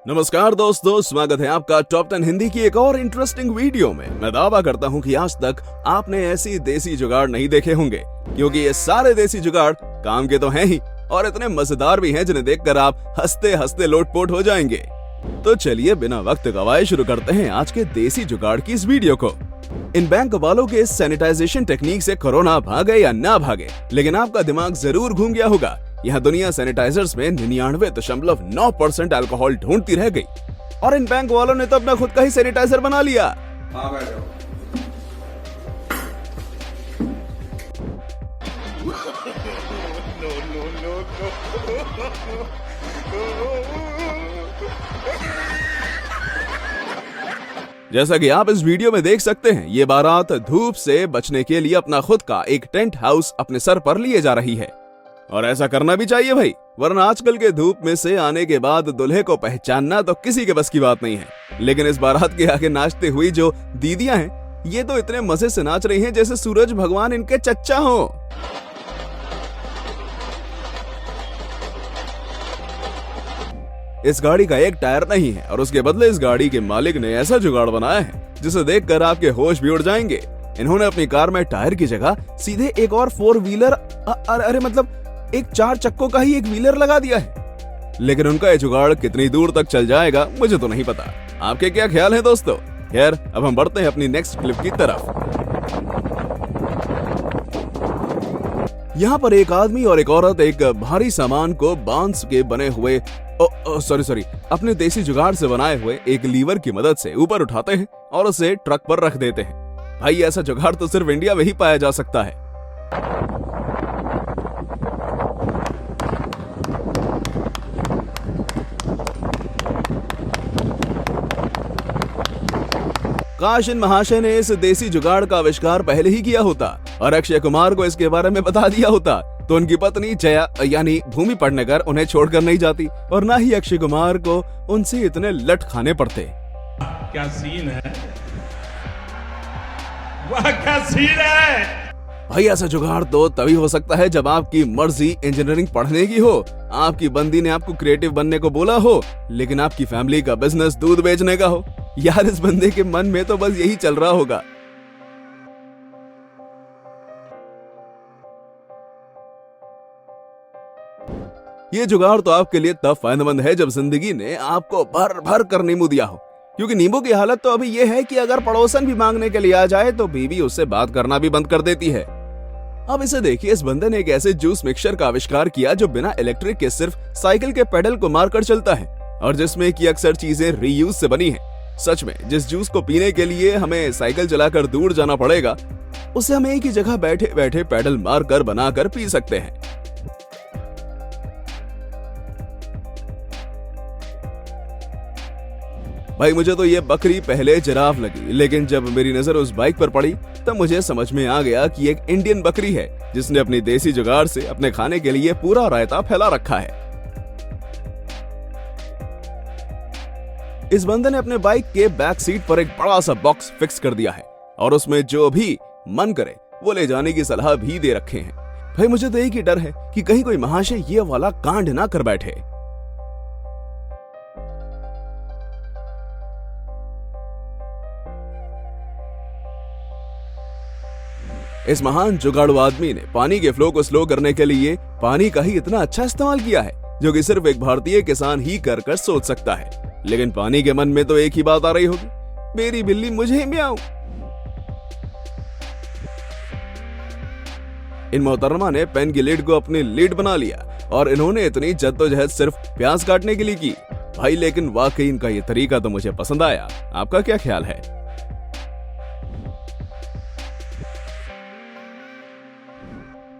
नमस्कार दोस्तों, स्वागत है आपका टॉप 10 हिंदी की एक और इंटरेस्टिंग वीडियो में। मैं दावा करता हूं कि आज तक आपने ऐसी देसी जुगाड़ नहीं देखे होंगे, क्योंकि ये सारे देसी जुगाड़ काम के तो हैं ही और इतने मजेदार भी हैं जिन्हें देखकर आप हंसते हंसते लोटपोट हो जाएंगे। तो चलिए बिना वक्त गवाए शुरू करते हैं आज के देसी जुगाड़ की इस वीडियो को। इन बैंक वालों के सैनिटाइजेशन टेक्निक से कोरोना भागे या ना भागे, लेकिन आपका दिमाग जरूर घूम गया होगा। यहाँ दुनिया सैनिटाइजर्स में 99.9% अल्कोहल ढूंढती रह गई और इन बैंक वालों ने तो अपना खुद का ही सैनिटाइजर बना लिया। हाँ बैठो। जैसा कि आप इस वीडियो में देख सकते हैं, ये बारात धूप से बचने के लिए अपना खुद का एक टेंट हाउस अपने सर पर लिए जा रही है। और ऐसा करना भी चाहिए भाई, वरना आजकल के धूप में से आने के बाद दूल्हे को पहचानना तो किसी के बस की बात नहीं है। लेकिन इस बारात के आगे नाचते हुई जो दीदियां हैं, ये तो इतने मजे से नाच रही हैं जैसे सूरज भगवान इनके चच्चा हो। इस गाड़ी का एक टायर नहीं है और उसके बदले इस गाड़ी के मालिक ने ऐसा जुगाड़ बनाया है जिसे देखकर आपके होश भी उड़ जाएंगे। इन्होंने अपनी कार में टायर की जगह सीधे एक और 4 व्हीलर अरे मतलब एक 4 चक्कों का ही एक व्हीलर लगा दिया है। लेकिन उनका ये जुगाड़ कितनी दूर तक चल जाएगा मुझे तो नहीं पता। आपके क्या ख्याल है दोस्तों? खैर, अब हम बढ़ते हैं अपनी नेक्स्ट क्लिप की तरफ। यहाँ पर एक आदमी और एक औरत एक भारी सामान को बांस के बने हुए अपने देसी जुगाड़ से बनाए हुए एक लीवर की मदद से ऊपर उठाते हैं और उसे ट्रक पर रख देते हैं। भाई, ऐसा जुगाड़ तो सिर्फ इंडिया में ही पाया जा सकता है। काश इन महाशय ने इस देसी जुगाड़ का आविष्कार पहले ही किया होता और अक्षय कुमार को इसके बारे में बता दिया होता, तो उनकी पत्नी जया यानी भूमि पेडनेकर उन्हें छोड़कर नहीं जाती और ना ही अक्षय कुमार को उनसे इतने लट खाने पड़ते। क्या सीन है, वाह क्या सीन है। भाई, ऐसा जुगाड़ तो तभी हो सकता है जब आपकी मर्जी इंजीनियरिंग पढ़ने की हो, आपकी बंदी ने आपको क्रिएटिव बनने को बोला हो, लेकिन आपकी फैमिली का बिजनेस दूध बेचने का हो। यार, इस बंदे के मन में तो बस यही चल रहा होगा। ये जुगाड़ तो आपके लिए तब फायदेमंद है जब जिंदगी ने आपको भर भर कर नींबू दिया हो, क्योंकि नींबू की हालत तो अभी ये है कि अगर पड़ोसन भी मांगने के लिए आ जाए तो बीवी उससे बात करना भी बंद कर देती है। अब इसे देखिए, इस बंदे ने एक ऐसे जूस मिक्सचर का आविष्कार किया जो बिना इलेक्ट्रिक के सिर्फ साइकिल के पेडल को मारकर चलता है और जिसमें की अक्सर चीजें रीयूज से बनी हैं। सच में, जिस जूस को पीने के लिए हमें साइकिल चलाकर दूर जाना पड़ेगा, उसे हम एक ही जगह बैठे बैठे पेडल मारकर बनाकर पी सकते हैं। भाई, मुझे तो ये बकरी पहले जिराफ लगी, लेकिन जब मेरी नजर उस बाइक पर पड़ी तब मुझे समझ में आ गया कि एक इंडियन बकरी है जिसने अपनी देसी जुगाड़ से अपने खाने के लिए पूरा रायता फैला रखा है। इस बंदे ने अपने बाइक के बैक सीट पर एक बड़ा सा बॉक्स फिक्स कर दिया है और उसमें जो भी मन करे वो ले जाने की सलाह भी दे रखे हैं। भाई, मुझे तो एक ही डर है कि कहीं कोई महाशय ये वाला कांड ना कर बैठे। इस महान जुगाड़ू आदमी ने पानी के फ्लो को स्लो करने के लिए पानी का ही इतना अच्छा इस्तेमाल किया है जो कि सिर्फ एक भारतीय किसान ही कर सोच सकता है। लेकिन पानी के मन में तो एक ही बात आ रही होगी, मेरी बिल्ली मुझे म्याऊं। इन मोहतरमा ने पेन की लीड को अपनी लीड बना लिया और इन्होंने इतनी जद्दोजहद सिर्फ प्याज काटने के लिए की। भाई, लेकिन वाकई इनका ये तरीका तो मुझे पसंद आया। आपका क्या ख्याल है?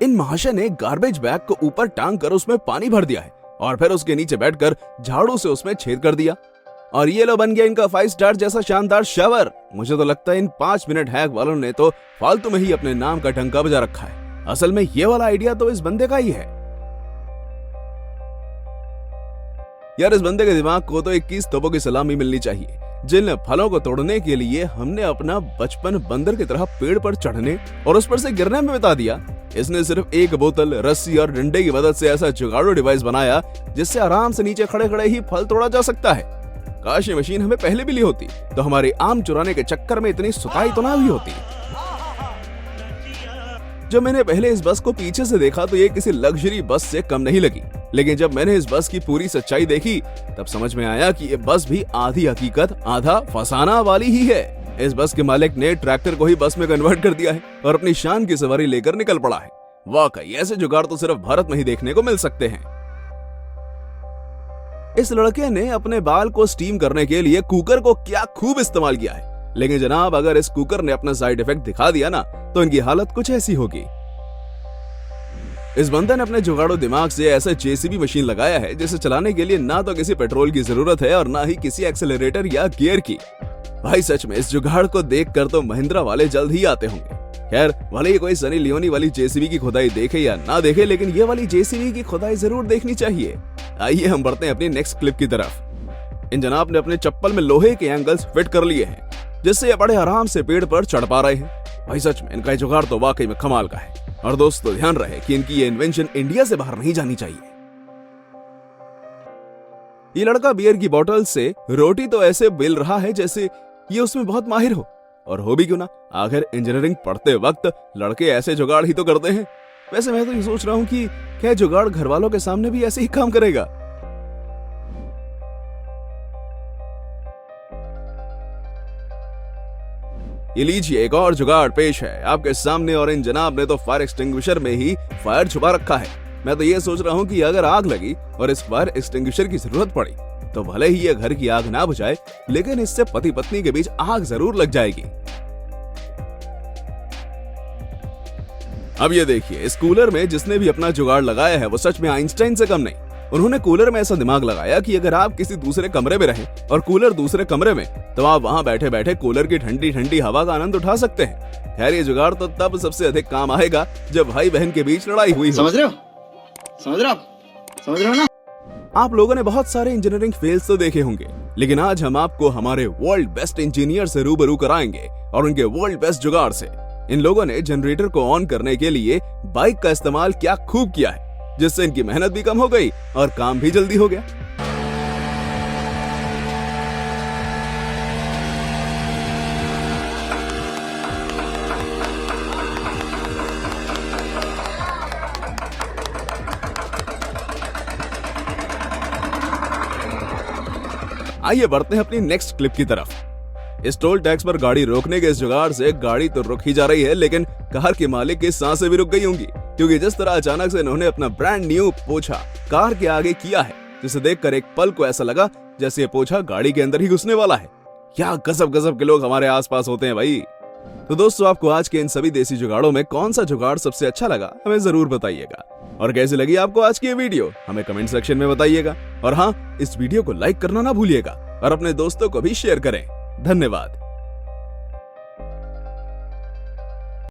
इन महाशय ने गार्बेज बैग को ऊपर टांग कर उसमें पानी भर दिया है और फिर उसके नीचे बैठकर झाड़ू से उसमें छेद कर दिया और ये लो बन गया इनका 5 स्टार जैसा शानदार शावर। मुझे तो लगता है इन 5 मिनट हैक वालों ने तो फालतू में ही अपने नाम का टंका बजा रखा है। असल में ये वाला आइडिया तो इस बंदे का ही है। यार, इस बंदे के दिमाग को तो 21 तोपों की सलामी मिलनी चाहिए, जिन फलों को तोड़ने के लिए हमने अपना बचपन बंदर की तरह पेड़ पर चढ़ने और उस पर से गिरने में बिता दिया। इसने सिर्फ एक बोतल, रस्सी और डंडे की मदद से ऐसा जुगाड़ू डिवाइस बनाया जिससे आराम से नीचे खड़े खड़े ही फल तोड़ा जा सकता है। काश ये मशीन हमें पहले भी ली होती तो हमारी आम चुराने के चक्कर में इतनी सुताई तो ना हुई होती। जब मैंने पहले इस बस को पीछे से देखा तो ये किसी लग्जरी बस से कम नहीं लगी, लेकिन जब मैंने इस बस की पूरी सच्चाई देखी तब समझ में आया कि ये बस भी आधी हकीकत आधा फसाना वाली ही है। इस बस के मालिक ने ट्रैक्टर को ही बस में कन्वर्ट कर दिया है और अपनी शान की सवारी लेकर निकल पड़ा है। वाकई ऐसे जुगाड़ तो सिर्फ भारत में ही देखने को मिल सकते हैं। इस लड़के ने अपने बाल को स्टीम करने के लिए कुकर को क्या खूब इस्तेमाल किया है, लेकिन जनाब अगर इस कुकर ने अपना साइड इफेक्ट दिखा दिया ना तो इनकी हालत कुछ ऐसी होगी। इस बंदे ने अपने जुगाड़ो दिमाग से ऐसा जेसीबी मशीन लगाया है जिसे चलाने के लिए ना तो किसी पेट्रोल की जरूरत है और ना ही किसी एक्सेलरेटर या गियर की। भाई सच में इस जुगाड़ को देखकर तो महिंद्रा वाले जल्द ही आते होंगे। खैर भले ही कोई सनी लियोनी वाली जेसीबी की खुदाई देखे या ना देखे, लेकिन ये वाली जेसीबी की खुदाई जरूर देखनी चाहिए। आइए हम बढ़ते हैं अपनी नेक्स्ट क्लिप की तरफ। इन जनाब ने अपने चप्पल में लोहे के एंगल्स फिट कर लिए हैं जिससे ये बड़े आराम से पेड़ पर चढ़ पा रहे हैं। भाई सच में इनका जुगाड़ तो वाकई में कमाल का है। और दोस्तों ध्यान रहे कि इनकी ये इन्वेंशन इंडिया से बाहर नहीं जानी चाहिए। ये लड़का बियर की बोतल से रोटी तो ऐसे बेल रहा है जैसे ये उसमें बहुत माहिर हो, और हो भी क्यों ना, आखिर इंजीनियरिंग पढ़ते वक्त लड़के ऐसे जुगाड़ ही तो करते हैं। वैसे मैं तो ये सोच रहा हूं कि क्या जुगाड़ घर वालों के सामने भी ऐसे ही काम करेगा। ये लीजिए एक और जुगाड़ पेश है आपके सामने, और इन जनाब ने तो फायर एक्सटिंग्विशर में ही फायर छुपा रखा है। मैं तो ये सोच रहा हूँ कि अगर आग लगी और इस फायर एक्सटिंग्विशर की जरूरत पड़ी तो भले ही ये घर की आग ना बुझाए, लेकिन इससे पति पत्नी के बीच आग जरूर लग जाएगी। अब ये देखिए इस कूलर में जिसने भी अपना जुगाड़ लगाया है वो सच में आइंस्टाइन से कम नहीं। उन्होंने कूलर में ऐसा दिमाग लगाया कि अगर आप किसी दूसरे कमरे में रहें और कूलर दूसरे कमरे में, तो आप वहां बैठे बैठे कूलर की ठंडी ठंडी हवा का आनंद उठा सकते हैं। खैर ये जुगाड़ तो तब सबसे अधिक काम आएगा जब भाई बहन के बीच लड़ाई हुई हो। समझ रहे हो ना? आप लोगों ने बहुत सारे इंजीनियरिंग फेल्स तो देखे होंगे, लेकिन आज हम आपको हमारे वर्ल्ड बेस्ट इंजीनियर से रूबरू कराएंगे और उनके वर्ल्ड बेस्ट जुगाड़ से। इन लोगों ने जनरेटर को ऑन करने के लिए बाइक का इस्तेमाल क्या खूब किया है, जिससे इनकी मेहनत भी कम हो गई और काम भी जल्दी हो गया। आइए बढ़ते हैं अपनी नेक्स्ट क्लिप की तरफ। इस टोल टैक्स पर गाड़ी रोकने के इस जुगाड़ से गाड़ी तो रुक ही जा रही है, लेकिन कार के मालिक की सांसें भी रुक गई होंगी, क्योंकि जिस तरह अचानक से इन्होंने अपना ब्रांड न्यू पोछा कार के आगे किया है, जिसे देखकर एक पल को ऐसा लगा जैसे ये पोछा गाड़ी के अंदर ही घुसने वाला है। क्या गजब गजब के लोग हमारे आसपास होते हैं भाई। तो दोस्तों आपको आज के इन सभी देसी जुगाड़ों में कौन सा जुगाड़ सबसे अच्छा लगा हमें जरूर बताइएगा, और कैसी लगी आपको आज की ये वीडियो हमें कमेंट सेक्शन में बताइएगा। और हाँ, इस वीडियो को लाइक करना ना भूलिएगा और अपने दोस्तों को भी शेयर करें। धन्यवाद।